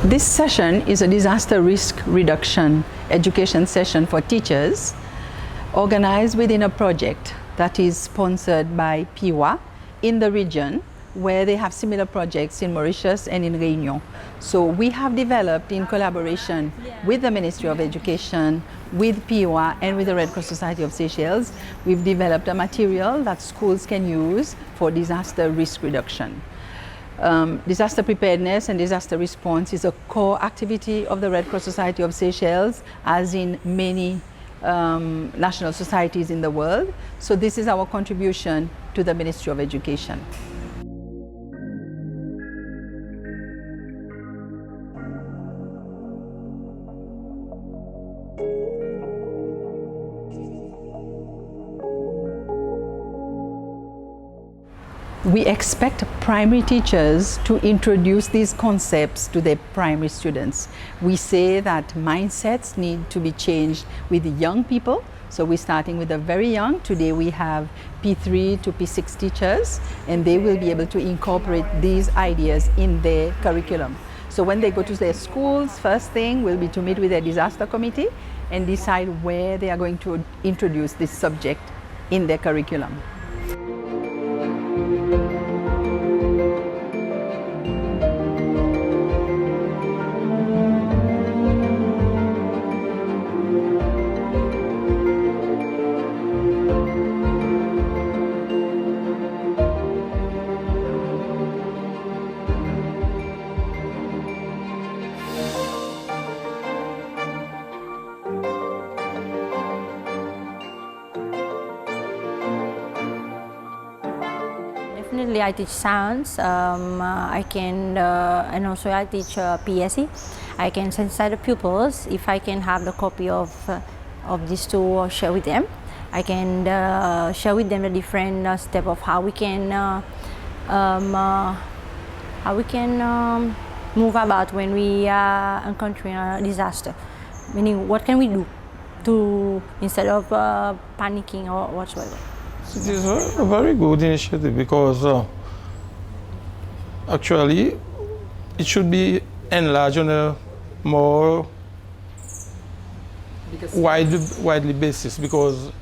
This session is a disaster risk reduction education session for teachers organized within a project that is sponsored by PIROI in the region, where they have similar projects in Mauritius and in Réunion. So we have developed in collaboration with the Ministry of Education, with PIROI and with the Red Cross Society of Seychelles, we've developed a material that schools can use for disaster risk reduction. Disaster preparedness and disaster response is a core activity of the Red Cross Society of Seychelles, as in many national societies in the world. So this is our contribution to the Ministry of Education. We expect primary teachers to introduce these concepts to their primary students. We say that mindsets need to be changed with young people. So we're starting with the very young. Today we have P3 to P6 teachers, and they will be able to incorporate these ideas in their curriculum. So when they go to their schools, first thing will be to meet with their disaster committee and decide where they are going to introduce this subject in their curriculum. Definitely, I teach science. And also I teach PSE. I can sensitize the pupils. If I can have the copy of these two, share with them. I can share with them the different step of how we can move about when we are encountering a disaster. Meaning, what can we do to instead of panicking or whatsoever. It is a very good initiative because actually it should be enlarged on a more widely basis, because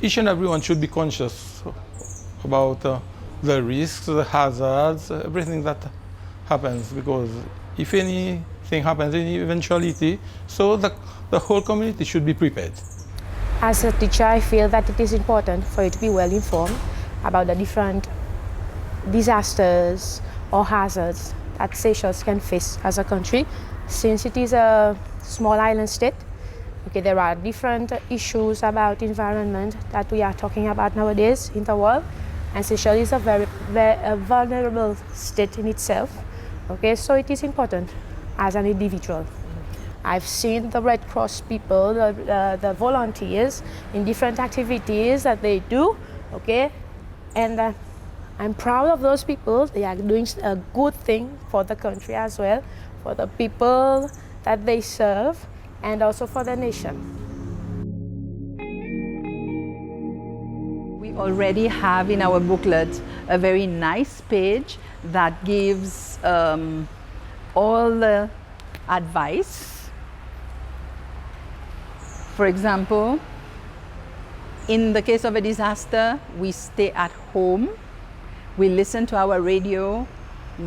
each and everyone should be conscious about the risks, the hazards, everything that happens, because if anything happens, any eventuality, so the whole community should be prepared. As a teacher, I feel that it is important for you to be well informed about the different disasters or hazards that Seychelles can face as a country. Since it is a small island state, okay, there are different issues about environment that we are talking about nowadays in the world, and Seychelles is a very vulnerable state in itself. Okay, so it is important as an individual. I've seen the Red Cross people, the volunteers in different activities that they do, okay? And I'm proud of those people. They are doing a good thing for the country as well, for the people that they serve, and also for the nation. We already have in our booklet a very nice page that gives all the advice. For example, in the case of a disaster, we stay at home, we listen to our radio,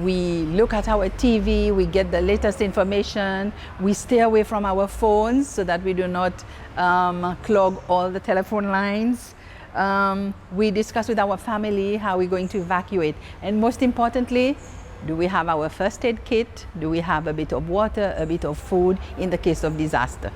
we look at our TV, we get the latest information, we stay away from our phones so that we do not clog all the telephone lines. We discuss with our family how we're going to evacuate. And most importantly, do we have our first aid kit? Do we have a bit of water, a bit of food in the case of disaster?